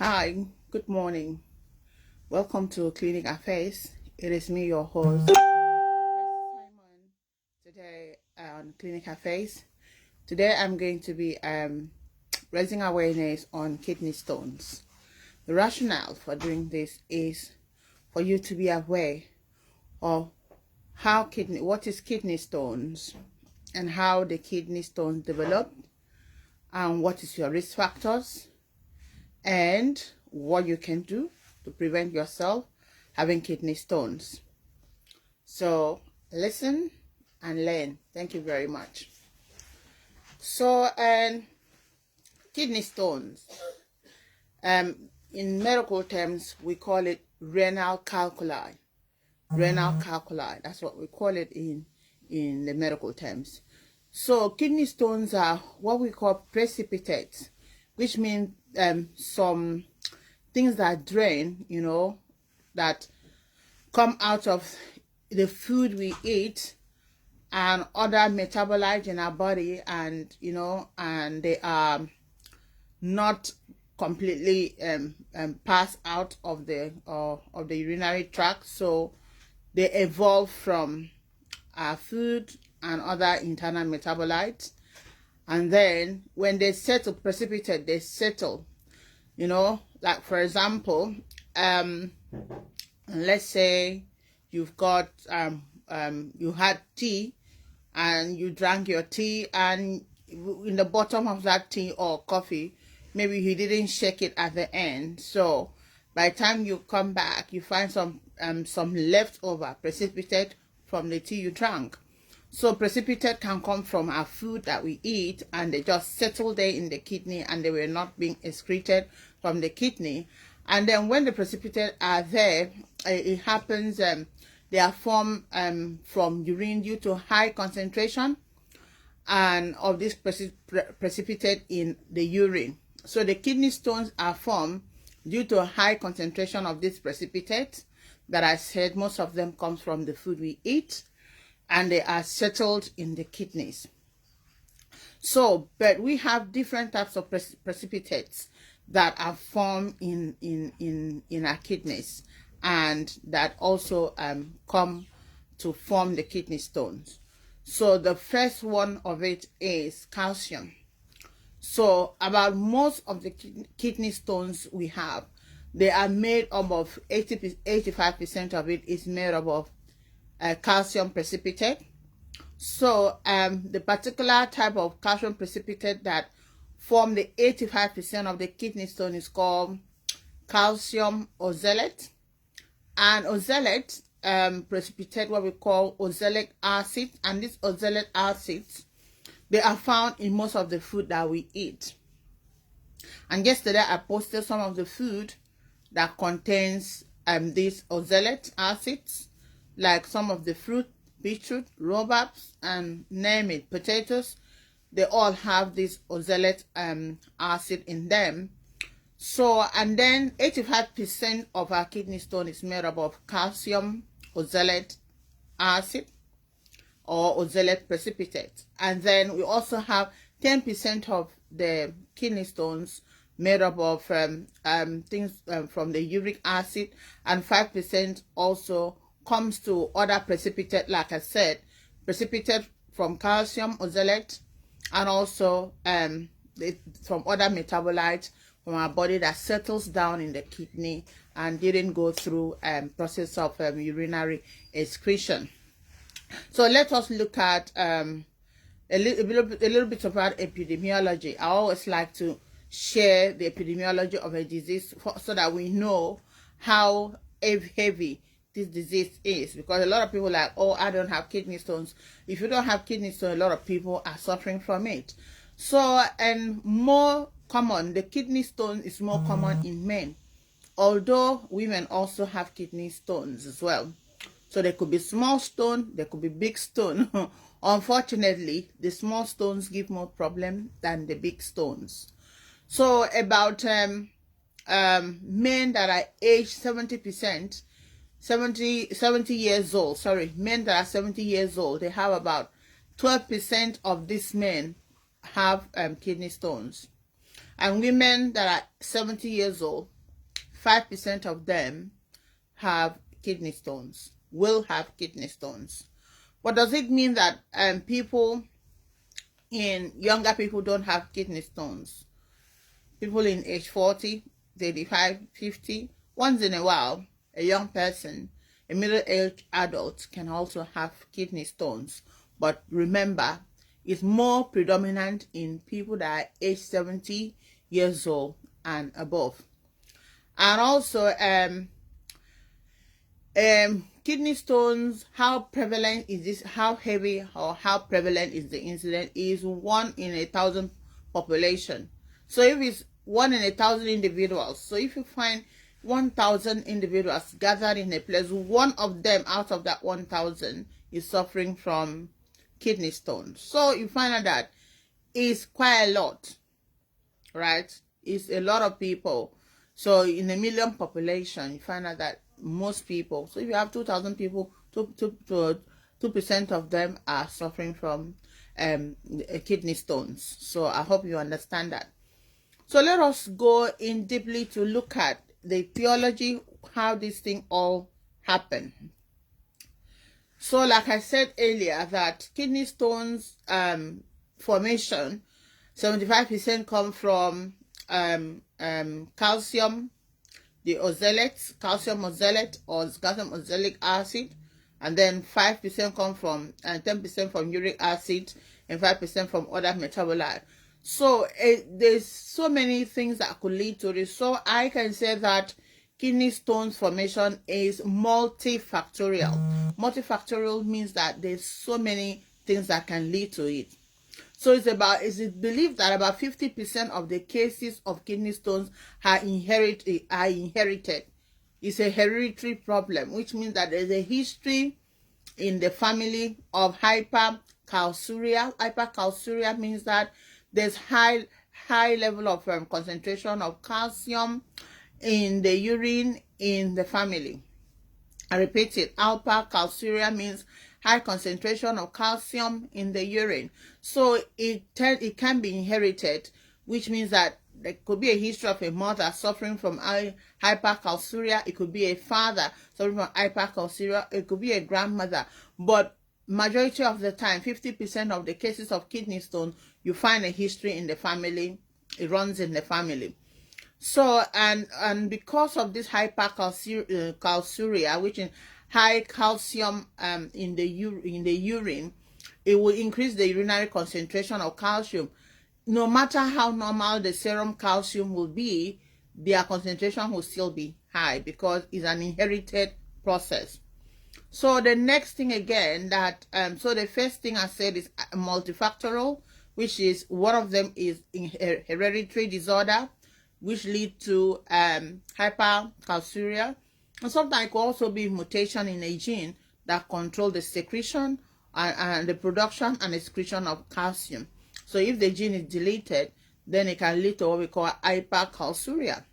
Hi, good morning. Welcome to Clinic Affairs. It is me, your host, Simon. Today on Clinic Affairs. Today I'm going to be raising awareness on kidney stones. The rationale for doing this is for you to be aware of what is kidney stones and how the kidney stones develop, and what is your risk factors, and what you can do to prevent yourself having kidney stones. So listen and learn. Thank you very much. So kidney stones, in medical terms we call it renal calculi. Renal calculi, that's what we call it in the medical terms. So kidney stones are what we call precipitates, which means some things that drain, that come out of the food we eat and other metabolites in our body, and and they are not completely pass out of the urinary tract, so they evolve from our food and other internal metabolites, and then when they settle, precipitate, they settle, like for example, let's say you've got you had tea and you drank your tea, and in the bottom of that tea or coffee, maybe you didn't shake it at the end, so by the time you come back you find some leftover precipitate from the tea you drank. So precipitate can come from our food that we eat, and they just settle there in the kidney, and they were not being excreted from the kidney. And then when the precipitate are there, it happens, they are formed from urine due to high concentration and of this precipitate in the urine. So the kidney stones are formed due to a high concentration of this precipitate that I said most of them comes from the food we eat, and they are settled in the kidneys. So, but we have different types of precipitates that are formed in our kidneys, and that also come to form the kidney stones. So the first one of it is calcium. So about most of the kidney stones we have, they are made up of 85% of it is made up of calcium precipitate. So the particular type of calcium precipitate that form the 85% of the kidney stone is called calcium oxalate. And oxalate precipitate what we call oxalic acid, and these oxalic acids, they are found in most of the food that we eat. And yesterday I posted some of the food that contains these oxalic acids, like some of the fruit, beetroot, rhubarbs, and name it, potatoes. They all have this oxalic acid in them. So, and then 85% of our kidney stone is made up of calcium oxalate acid or oxalate precipitate. And then we also have 10% of the kidney stones made up of things from the uric acid, and 5% also comes to other precipitate, like I said, precipitate from calcium oxalate, and also from other metabolites from our body that settles down in the kidney and didn't go through process of urinary excretion. So let us look at a little bit about epidemiology. I always like to share the epidemiology of a disease so that we know how heavy this disease is, because a lot of people are like, oh, I don't have kidney stones. If you don't have kidney stones, a lot of people are suffering from it. So, and more common, the kidney stone is more common in men, although women also have kidney stones as well. So there could be small stone, there could be big stone. Unfortunately, the small stones give more problem than the big stones. So about men that are aged 70 years old, men that are 70 years old, they have about 12% of these men have kidney stones. And women that are 70 years old, 5% of them have kidney stones, will have kidney stones. But does it mean that younger people don't have kidney stones? People in age 40, 35, 50, once in a while, a young person, a middle-aged adult can also have kidney stones. But remember, it's more predominant in people that are age 70 years old and above. And also, kidney stones, how prevalent is this? How heavy or how prevalent is the incident? Is 1 in 1,000 population. So if it's 1 in 1,000 individuals, so if you find 1,000 individuals gathered in a place, one of them out of that 1,000 is suffering from kidney stones. So you find out that it's quite a lot, right? It's a lot of people. So in a million population, you find out that most people, so if you have 2,000 people, 2% of them are suffering from kidney stones. So I hope you understand that. So let us go in deeply to look at the theology, how this thing all happened. So like I said earlier, that kidney stones formation, 75% come from calcium, the oxalate, calcium oxalate or calcium oxalic acid, and then 5% come from, and 10% from uric acid, and 5% from other metabolites. So there's so many things that could lead to this. So I can say that kidney stones formation is multifactorial. Multifactorial means that there's so many things that can lead to it. So it's believed that about 50% of the cases of kidney stones are inherited. It's a hereditary problem, which means that there's a history in the family of hypercalciuria. Hypercalciuria means that there's high level of concentration of calcium in the urine in the family. I repeat it, hypercalciuria means high concentration of calcium in the urine. So it can be inherited, which means that there could be a history of a mother suffering from hypercalciuria. It could be a father suffering from hypercalciuria. It could be a grandmother. But majority of the time, 50% of the cases of kidney stone, you find a history in the family. It runs in the family. So and because of this hypercalciuria, which is high calcium in the urine, it will increase the urinary concentration of calcium. No matter how normal the serum calcium will be, their concentration will still be high because it's an inherited process. So the next thing again that so the first thing I said is multifactorial, which is one of them is hereditary disorder, which lead to hypercalciuria. And sometimes it could also be mutation in a gene that control the secretion and the production and excretion of calcium. So if the gene is deleted, then it can lead to what we call hypercalciuria.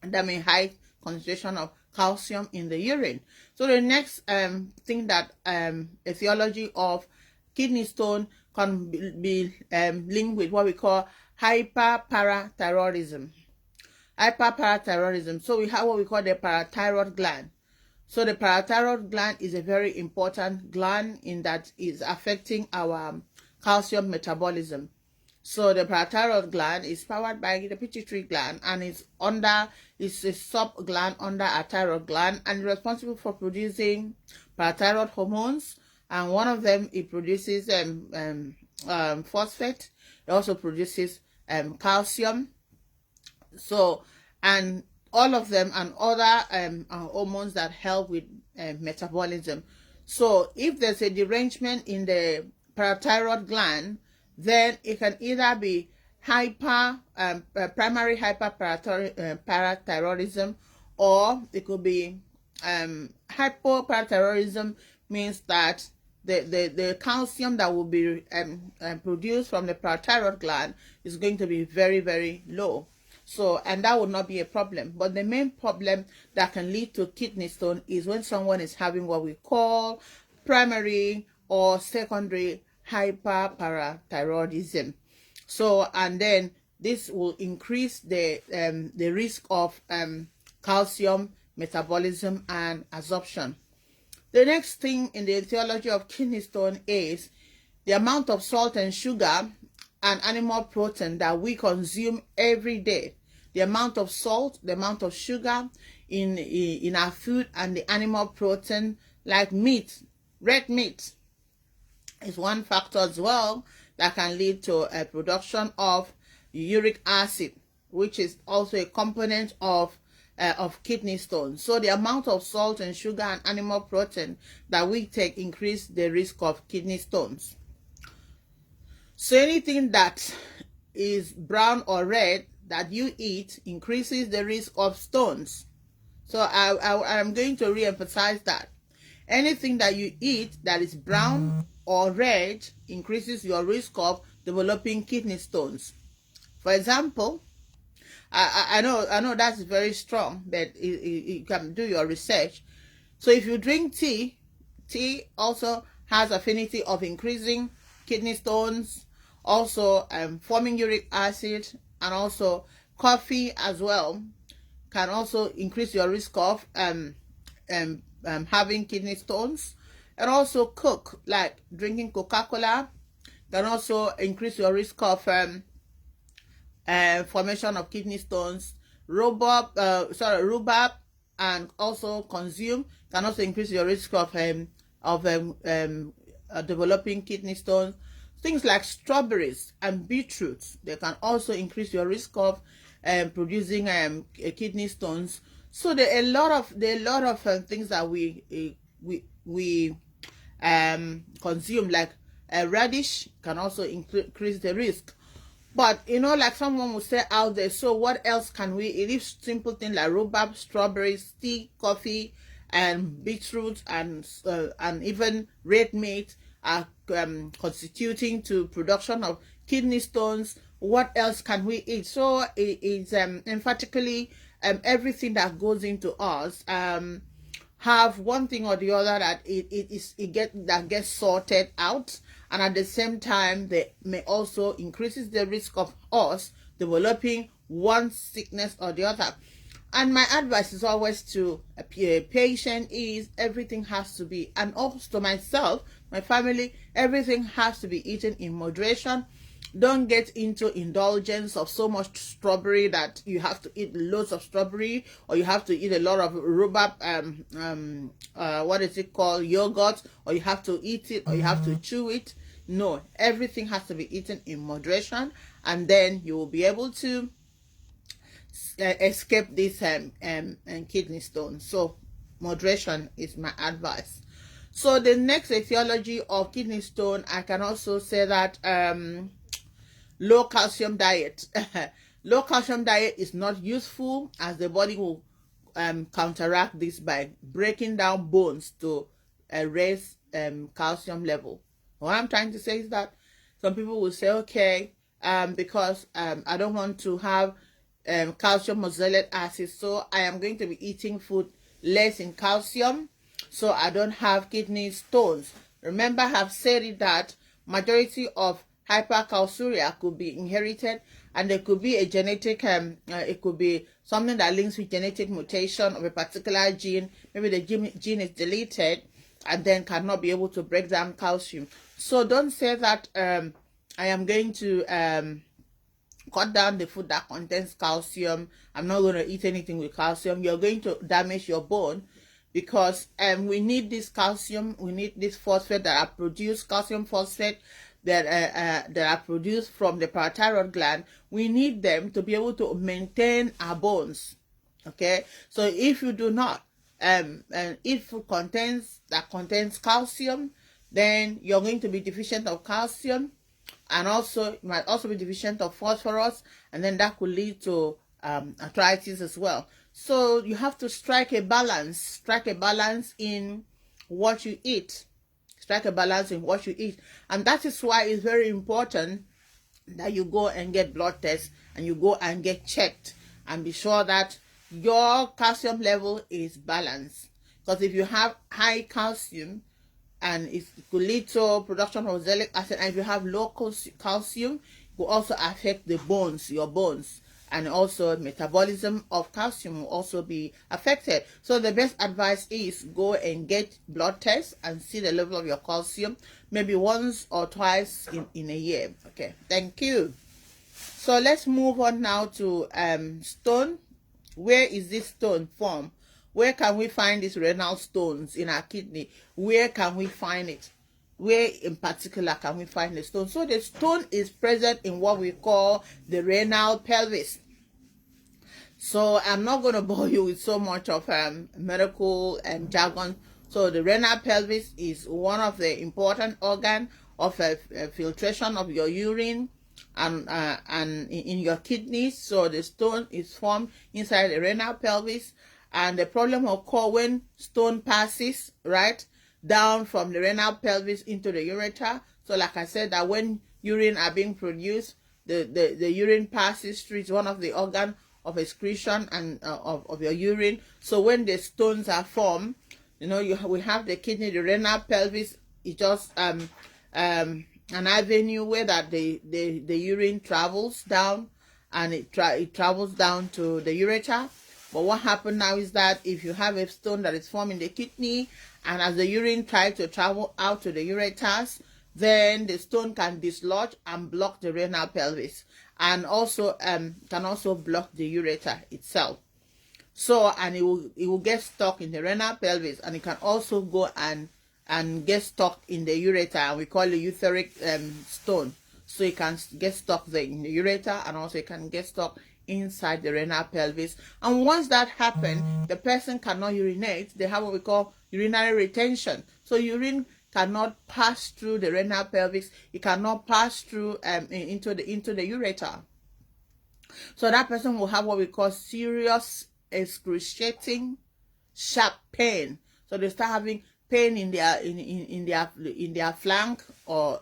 And that means high concentration of calcium in the urine. So the next thing that etiology of kidney stone can be linked with what we call hyperparathyroidism. Hyperparathyroidism. So we have what we call the parathyroid gland. So the parathyroid gland is a very important gland in that is affecting our calcium metabolism. So the parathyroid gland is powered by the pituitary gland and it's a sub-gland under a thyroid gland and responsible for producing parathyroid hormones. And one of them, it produces phosphate. It also produces calcium. So, and all of them and other hormones that help with metabolism. So if there's a derangement in the parathyroid gland, then it can either be primary hyperparathyroidism, or it could be hypoparathyroidism, means that the calcium that will be produced from the parathyroid gland is going to be very, very low. So, and that would not be a problem. But the main problem that can lead to kidney stone is when someone is having what we call primary or secondary hyperparathyroidism. So, and then this will increase the risk of calcium metabolism and absorption. The next thing in the etiology of kidney stone is the amount of salt and sugar and animal protein that we consume every day. The amount of salt, the amount of sugar in our food, and the animal protein like meat, red meat, is one factor as well that can lead to a production of uric acid, which is also a component of kidney stones. So the amount of salt and sugar and animal protein that we take increase the risk of kidney stones. So anything that is brown or red that you eat increases the risk of stones. So I'm going to re-emphasize that. Anything that you eat that is brown or red increases your risk of developing kidney stones. For example, I know that's very strong, but you can do your research. So if you drink tea also has affinity of increasing kidney stones, also forming uric acid, and also coffee as well can also increase your risk of having kidney stones. And also Coke, like drinking Coca-Cola, can also increase your risk of formation of kidney stones. Rhubarb and also consume can also increase your risk of developing kidney stones. Things like strawberries and beetroots, they can also increase your risk of producing kidney stones. So there are a lot of things that we consume, like a radish can also increase the risk. But like someone would say out there, so what else can we eat? If simple things like rhubarb, strawberries, tea, coffee, and beetroot, and even red meat are constituting to production of kidney stones, what else can we eat? So it's emphatically everything that goes into us have one thing or the other that that gets sorted out, and at the same time they may also increases the risk of us developing one sickness or the other. And my advice is always to a patient is everything has to be, and also to myself, my family, everything has to be eaten in moderation. Don't get into indulgence of so much strawberry that you have to eat loads of strawberry, or you have to eat a lot of rhubarb, what is it called, yogurt, or you have to eat it, or you have to chew it. No, everything has to be eaten in moderation, and then you will be able to escape this kidney stone. So moderation is my advice. So the next etiology of kidney stone, I can also say that low calcium diet. Low calcium diet is not useful, as the body will counteract this by breaking down bones to raise calcium level. What I'm trying to say is that some people will say, okay, because I don't want to have calcium oxalic acid, so I am going to be eating food less in calcium, so I don't have kidney stones. Remember, I have said it that majority of hypercalciuria could be inherited, and there could be a genetic it could be something that links with genetic mutation of a particular gene. Maybe the gene is deleted and then cannot be able to break down calcium. So don't say that I am going to cut down the food that contains calcium. I'm not going to eat anything with calcium. You're going to damage your bone, because we need this calcium, we need this phosphate that are produced, calcium phosphate that are produced from the parathyroid gland. We need them to be able to maintain our bones. Okay, so if you do not, if food contains calcium, then you're going to be deficient of calcium, and also you might also be deficient of phosphorus, and then that could lead to arthritis as well. So you have to strike a balance in what you eat. And that is why it's very important that you go and get blood tests, and you go and get checked, and be sure that your calcium level is balanced. Because if you have high calcium, and it could lead to production of oxalic acid, and if you have low calcium, it will also affect the bones, your bones, and also metabolism of calcium will also be affected. So the best advice is go and get blood tests and see the level of your calcium, maybe once or twice in a year. Okay, thank you. So let's move on now to stone. Where is this stone from? Where can we find these renal stones in our kidney? Where can we find it? Where in particular can we find the stone? So the stone is present in what we call the renal pelvis. So I'm not going to bore you with so much of medical jargon. So the renal pelvis is one of the important organs of filtration of your urine and in your kidneys. So the stone is formed inside the renal pelvis, and the problem occurs when stone passes right down from the renal pelvis into the ureter. So like I said, that when urine are being produced, the urine passes through. It's one of the organs of excretion and of your urine. So when the stones are formed, we have the kidney, the renal pelvis is just an avenue where that the urine travels down, and it travels down to the ureter. But what happens now is that if you have a stone that is formed in the kidney, and as the urine tries to travel out to the ureters, then the stone can dislodge and block the renal pelvis, and also can also block the ureter itself. So, and it will get stuck in the renal pelvis, and it can also go and get stuck in the ureter, and we call it etheric stone. So it can get stuck there in the ureter, and also it can get stuck inside the renal pelvis. And once that happens, the person cannot urinate. They have what we call urinary retention. So urine cannot pass through the renal pelvis. It cannot pass through into the ureter. So that person will have what we call serious, excruciating, sharp pain. So they start having pain in their flank or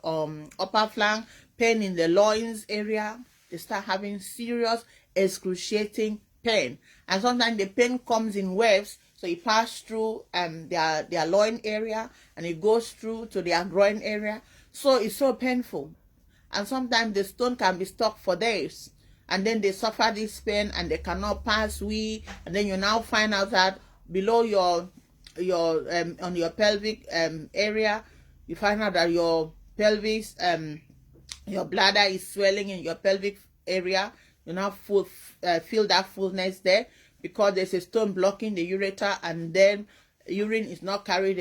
upper flank, pain in the loins area. They start having serious, excruciating pain, and sometimes the pain comes in waves. So it passes through their loin area, and it goes through to their groin area. So it's so painful, and sometimes the stone can be stuck for days, and then they suffer this pain and they cannot pass wee, and then you now find out that below your on your pelvic area, you find out that your pelvis your bladder is swelling in your pelvic area. You now feel that fullness there because there's a stone blocking the ureter, and then urine is not carried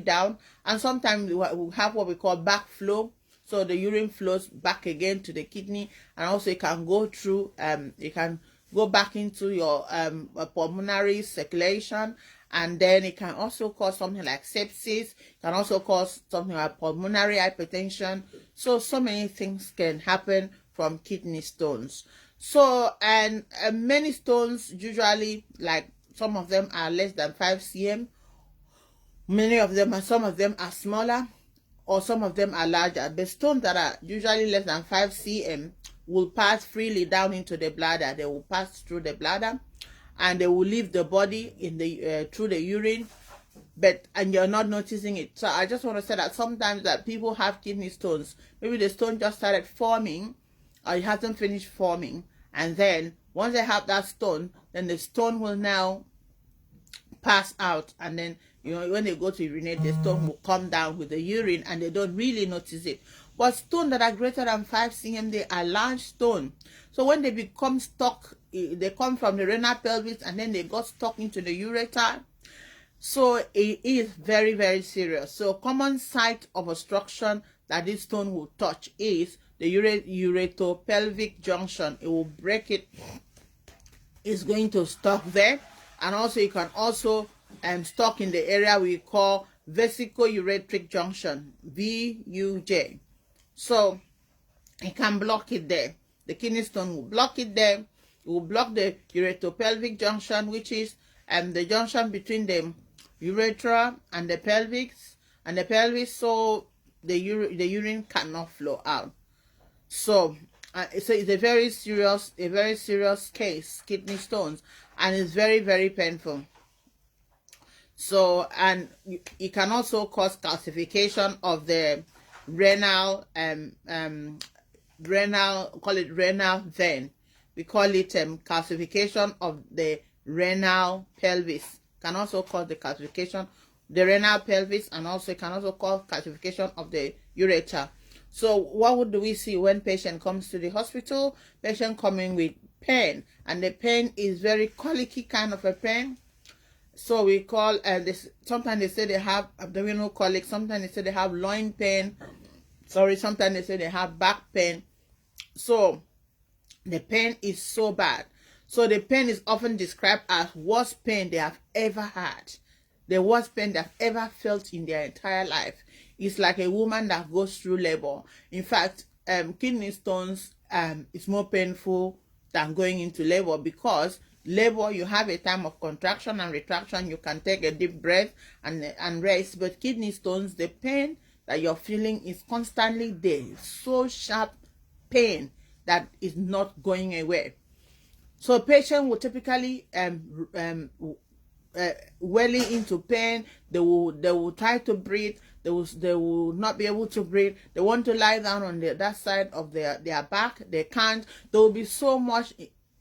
down. And sometimes we have what we call backflow. So the urine flows back again to the kidney, and also it can go through, it can go back into your pulmonary circulation, and then it can also cause something like sepsis. It can also cause something like pulmonary hypertension. So many things can happen from kidney stones. So, and many stones, usually, like some of them are less than 5 cm. Some of them are smaller, or some of them are larger. The stones that are usually less than 5 cm will pass freely down into the bladder. They will pass through the bladder, and they will leave the body in the through the urine, and you're not noticing it. So I just want to say that sometimes that people have kidney stones. Maybe the stone just started forming, or it hasn't finished forming, and then once they have that stone, then the stone will now pass out, and then when they go to urinate, the stone will come down with the urine, and they don't really notice it. But stones that are greater than 5 cm, they are large stone. So when they become stuck, they come from the renal pelvis, and then they got stuck into the ureter. So it is very, very serious. So common site of obstruction that this stone will touch is the uretopelvic junction. It will break it. It's going to stop there, and also it can also stuck in the area we call vesicoureteric junction, VUJ. So it can block it there. The kidney stone will block it there. It will block the uretopelvic junction, which is the junction between the urethra and the pelvis, so the urine cannot flow out. So it's a very serious case, kidney stones, and it's very, very painful. So, and it can also cause calcification of the renal vein, We call it calcification of the renal pelvis. Can also cause the calcification the renal pelvis, and also can also cause calcification of the ureter. So what do we see when patient comes to the hospital? Patient coming with pain, and the pain is very colicky kind of a pain. So we call this. Sometimes they say they have abdominal colic. Sometimes they say they have loin pain. Sometimes they say they have back pain. So the pain is so bad. So the pain is often described as worst pain they have ever had. The worst pain they've ever felt in their entire life. It's like a woman that goes through labor. In fact, kidney stones is more painful than going into labor, because labor, you have a time of contraction and retraction. You can take a deep breath and rest. But kidney stones, the pain that you're feeling is constantly there. So sharp pain that is not going away. So a patient will typically welling into pain. They will try to breathe. They will not be able to breathe. They want to lie down on that side of their back. They can't. There will be so much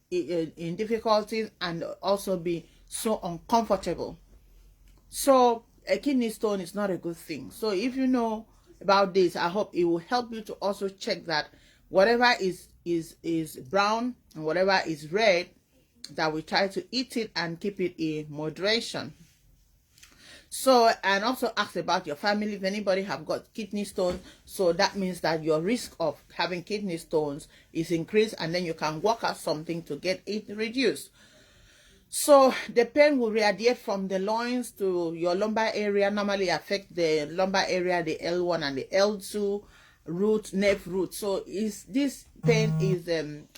in difficulties, and also be so uncomfortable. So a kidney stone is not a good thing. So if you know about this, I hope it will help you to also check that whatever is brown and whatever is red, that we try to eat it and keep it in moderation. So, and also ask about your family if anybody have got kidney stones. So that means that your risk of having kidney stones is increased, and then you can work out something to get it reduced. So the pain will radiate from the loins to your lumbar area, normally affect the lumbar area, the L1 and the L2 root, nerve root. So this pain is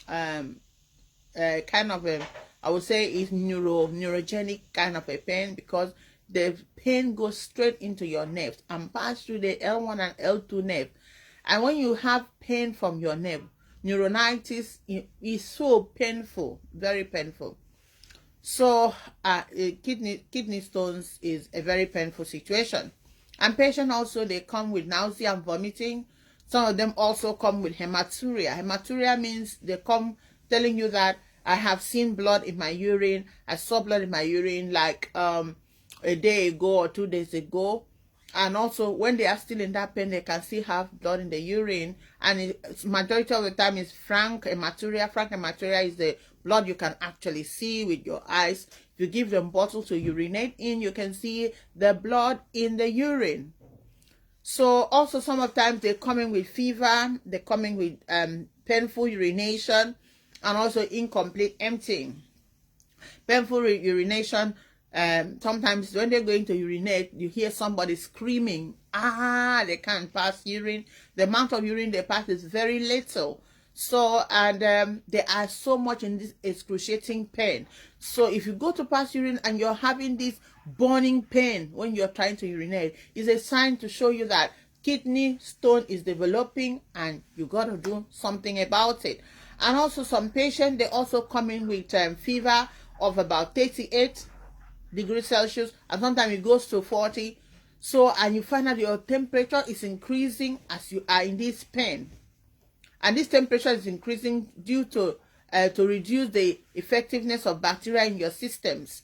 kind of a, I would say, is neurogenic kind of a pain, because the pain goes straight into your nerves and pass through the L1 and L2 nerve. And when you have pain from your nerve, neuronitis is so painful, very painful. So kidney stones is a very painful situation. And patients also, they come with nausea and vomiting. Some of them also come with hematuria. Hematuria means they come telling you that I have seen blood in my urine. I saw blood in my urine like a day ago or 2 days ago. And also when they are still in that pain, they can still have blood in the urine. And majority of the time is frank hematuria. Frank hematuria is the blood you can actually see with your eyes. If you give them bottle to urinate in, you can see the blood in the urine. So also sometimes they're coming with fever, they're coming with painful urination, and also incomplete emptying. Painful urination, sometimes when they're going to urinate, you hear somebody screaming, they can't pass urine. The amount of urine they pass is very little. So, and they are so much in this excruciating pain. So if you go to pass urine and you're having this burning pain when you're trying to urinate, it's a sign to show you that kidney stone is developing and you got to do something about it. And also some patients, they also come in with fever of about 38 degrees Celsius, and sometimes it goes to 40. So, and you find that your temperature is increasing as you are in this pain. And this temperature is increasing due to reduce the effectiveness of bacteria in your systems.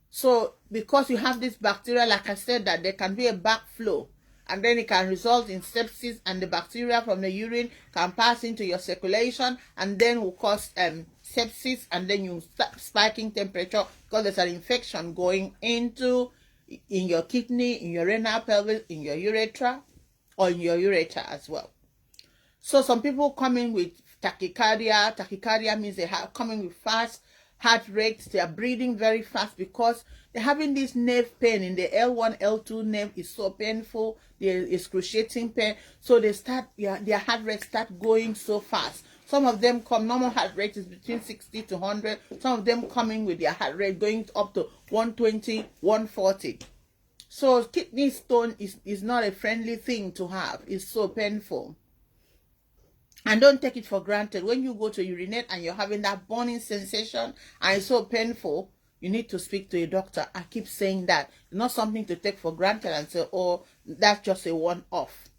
So because you have this bacteria, like I said, that there can be a backflow, and then it can result in sepsis, and the bacteria from the urine can pass into your circulation and then will cause sepsis, and then you start spiking temperature because there's an infection going into in your kidney, in your renal pelvis, in your urethra, or in your ureter as well. So some people coming with tachycardia. Tachycardia means they are coming with fast heart rates. They are breathing very fast because they're having this nerve pain in the L1, L2 nerve is so painful. They're excruciating pain. So they start, their heart rate start going so fast. Some of them come, normal heart rate is between 60 to 100. Some of them coming with their heart rate going up to 120, 140. So kidney stone is not a friendly thing to have. It's so painful. And don't take it for granted. When you go to urinate and you're having that burning sensation and it's so painful, you need to speak to a doctor. I keep saying that. It's not something to take for granted and say, oh, that's just a one-off.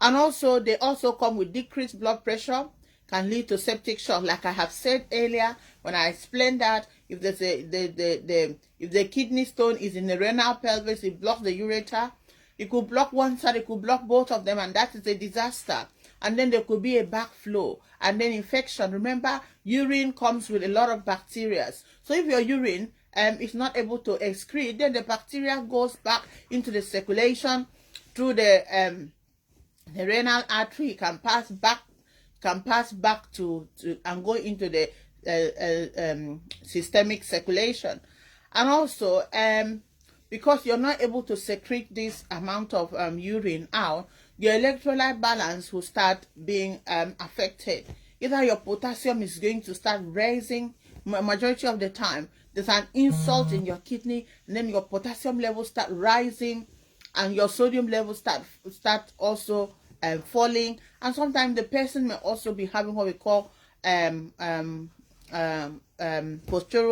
And also, they also come with decreased blood pressure. can lead to septic shock. Like I have said earlier when I explained that if there's if the kidney stone is in the renal pelvis, it blocks the ureter. It could block one side, it could block both of them, and that is a disaster. And then there could be a backflow and then infection. Remember, urine comes with a lot of bacteria. So if your urine is not able to excrete, then the bacteria goes back into the circulation through the renal artery. It can pass back to and go into the systemic circulation. And also because you're not able to secrete this amount of urine out, your electrolyte balance will start being affected. Either your potassium is going to start rising. Majority of the time there's an insult in your kidney, and then your potassium levels start rising and your sodium levels start also falling. And sometimes the person may also be having what we call postural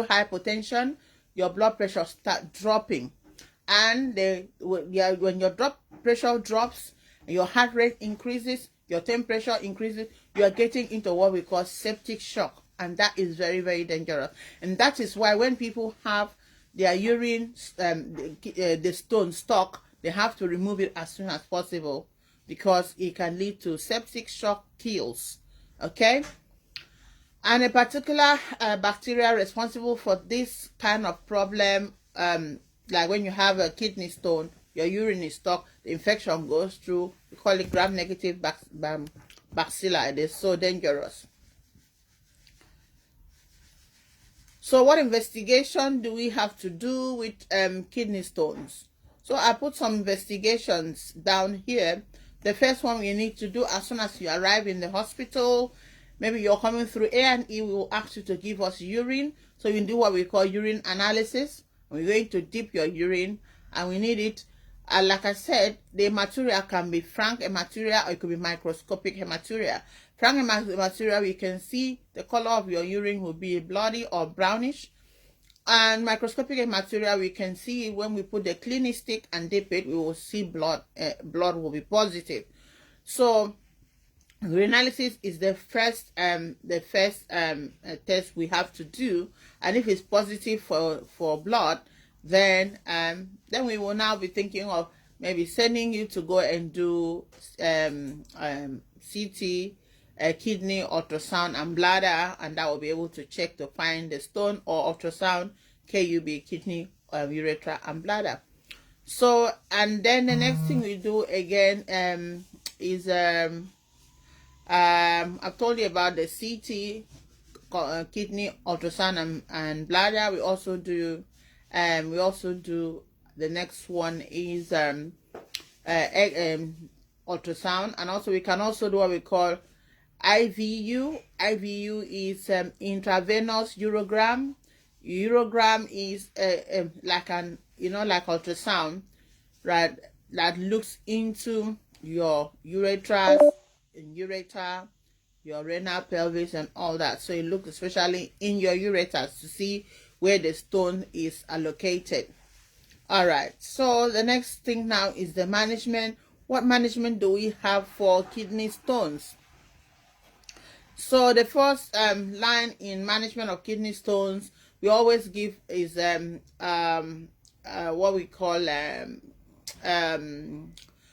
hypotension. Your blood pressure start dropping, and when your pressure drops, your heart rate increases, your temperature increases, you are getting into what we call septic shock, and that is very, very dangerous. And that is why when people have their urine, the stone stuck, they have to remove it as soon as possible, because it can lead to septic shock, kills. Okay? And a particular bacteria responsible for this kind of problem, like when you have a kidney stone, your urine is stuck, the infection goes through, we call it gram-negative bacilli. It is so dangerous. So what investigation do we have to do with kidney stones? So I put some investigations down here. The first one we need to do as soon as you arrive in the hospital, maybe you're coming through A&E, we will ask you to give us urine. So you do what we call urine analysis. We're going to dip your urine, and we need it. Like I said, the hematuria can be frank hematuria, or it could be microscopic hematuria. Frank hematuria, we can see the color of your urine will be bloody or brownish. And microscopic hematuria, we can see when we put the cleaning stick and dip it, we will see blood. Blood will be positive. So urinalysis is the first test we have to do, and if it's positive for blood, then we will now be thinking of maybe sending you to go and do CT, kidney, ultrasound, and bladder, and that will be able to check to find the stone, or ultrasound, KUB, kidney, urethra, and bladder. So, and then the next thing we do again is I've told you about the CT, kidney, ultrasound, and bladder. We also do the next one is ultrasound, and also we can also do what we call IVU. IVU is intravenous urogram. Urogram is like like ultrasound, right? That looks into your ureter, your renal pelvis, and all that. So it looks especially in your ureters to see where the stone is allocated. All right. So the next thing now is the management. What management do we have for kidney stones? So the first line in management of kidney stones we always give is what we call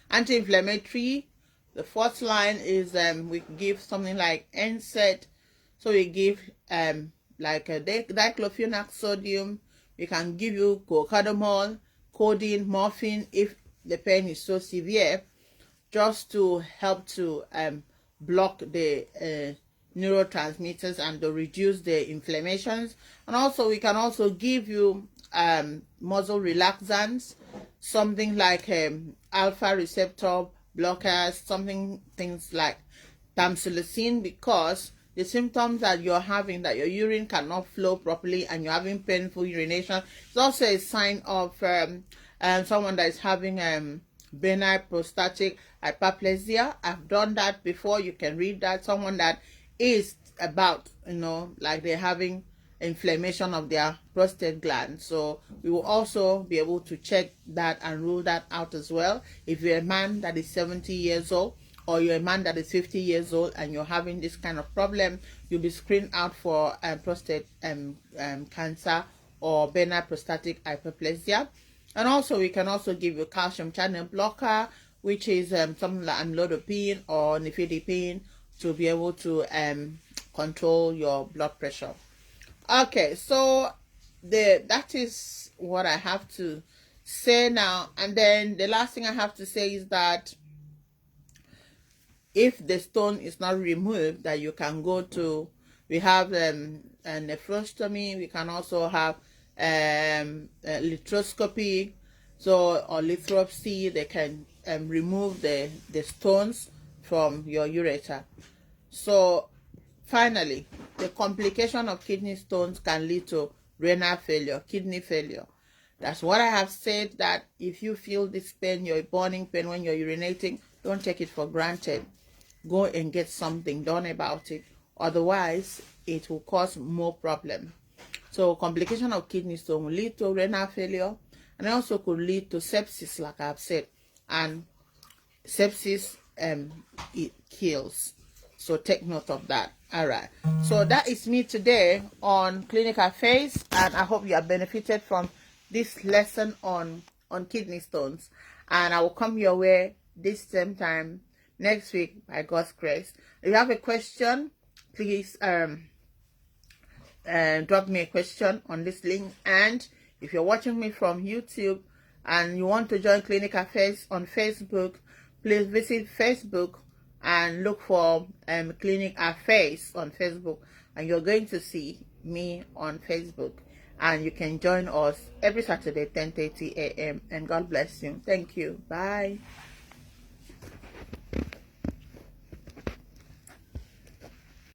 anti-inflammatory. The first line is we give something like NSAID. So we give like a diclofenac sodium. We can give you cocodamol, codeine, morphine if the pain is so severe, just to help to block the neurotransmitters and to reduce the inflammations. And also we can also give you muscle relaxants, something like alpha receptor blockers, things like tamsulosin, because the symptoms that you're having, that your urine cannot flow properly and you're having painful urination, it's also a sign of someone that is having benign prostatic hyperplasia. I've done that before. You can read that. Someone that is about, like they're having inflammation of their prostate gland. So we will also be able to check that and rule that out as well. If you're a man that is 70 years old, or you're a man that is 50 years old and you're having this kind of problem, you'll be screened out for prostate cancer or benign prostatic hyperplasia. And also, we can also give you calcium channel blocker, which is something like amlodipine or nifedipine, to be able to control your blood pressure. Okay, so that is what I have to say now. And then the last thing I have to say is that if the stone is not removed, that you can go to, we have a nephrostomy, we can also have lithroscopy, so, or lithotripsy. They can remove the stones from your ureter. So finally, the complication of kidney stones can lead to renal failure, kidney failure. That's what I have said, that if you feel this pain, your burning pain when you're urinating, don't take it for granted. Go and get something done about it. Otherwise, it will cause more problem. So complication of kidney stone will lead to renal failure, and also could lead to sepsis, like I've said. And sepsis it kills. So take note of that. All right. So that is me today on Clinical Face, and I hope you have benefited from this lesson on kidney stones. And I will come your way this same time next week by God's grace. If you have a question, please drop me a question on this link. And if you're watching me from YouTube and you want to join Clinical Face on Facebook, please visit Facebook and look for Clinical Face on Facebook, and you're going to see me on Facebook. And you can join us every Saturday 10:30 a.m. and God bless you. Thank you. Bye.